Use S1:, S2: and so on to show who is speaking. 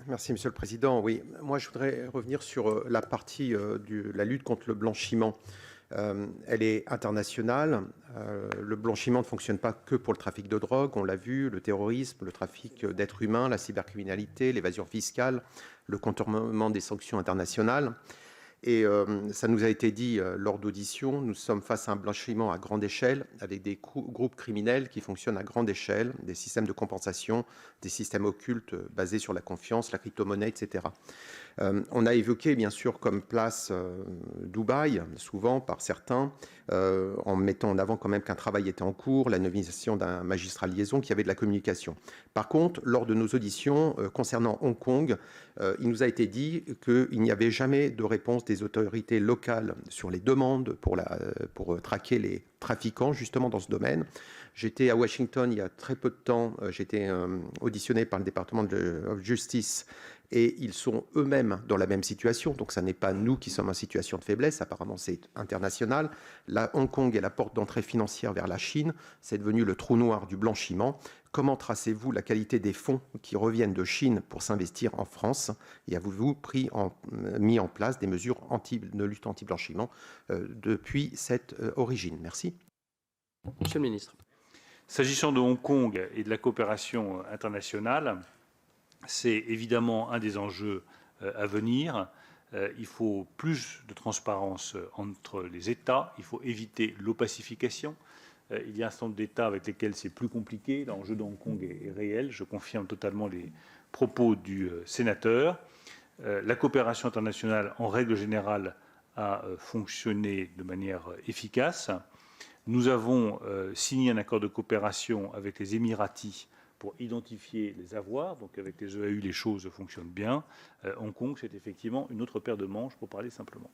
S1: Merci, Monsieur le Président. Oui, moi, je voudrais revenir sur la partie de la lutte contre le blanchiment. Elle est internationale. Le blanchiment ne fonctionne pas que pour le trafic de drogue, on l'a vu, le terrorisme, le trafic d'êtres humains, la cybercriminalité, l'évasion fiscale, le contournement des sanctions internationales. Et ça nous a été dit lors d'auditions, nous sommes face à un blanchiment à grande échelle, avec des groupes criminels qui fonctionnent à grande échelle, des systèmes de compensation, des systèmes occultes basés sur la confiance, la crypto-monnaie, etc. On a évoqué, bien sûr, comme place Dubaï, souvent par certains, en mettant en avant quand même qu'un travail était en cours, la nomination d'un magistrat de liaison qui avait de la communication. Par contre, lors de nos auditions concernant Hong Kong, il nous a été dit qu'il n'y avait jamais de réponse des autorités locales sur les demandes pour traquer les trafiquants, justement, dans ce domaine. J'étais à Washington il y a très peu de temps, j'ai été auditionné par le département de Justice et ils sont eux-mêmes dans la même situation. Donc, ce n'est pas nous qui sommes en situation de faiblesse. Apparemment, c'est international. Là, Hong Kong est la porte d'entrée financière vers la Chine. C'est devenu le trou noir du blanchiment. Comment tracez-vous la qualité des fonds qui reviennent de Chine pour s'investir en France? Et avez-vous mis en place des mesures de lutte anti-blanchiment depuis cette origine? Merci.
S2: Monsieur le ministre.
S3: S'agissant de Hong Kong et de la coopération internationale, c'est évidemment un des enjeux à venir. Il faut plus de transparence entre les États. Il faut éviter l'opacification. Il y a un certain nombre d'États avec lesquels c'est plus compliqué. L'enjeu de Hong Kong est réel. Je confirme totalement les propos du sénateur. La coopération internationale, en règle générale, a fonctionné de manière efficace. Nous avons signé un accord de coopération avec les Émiratis pour identifier les avoirs. Donc avec les EAU, les choses fonctionnent bien. Hong Kong, c'est effectivement une autre paire de manches, pour parler simplement.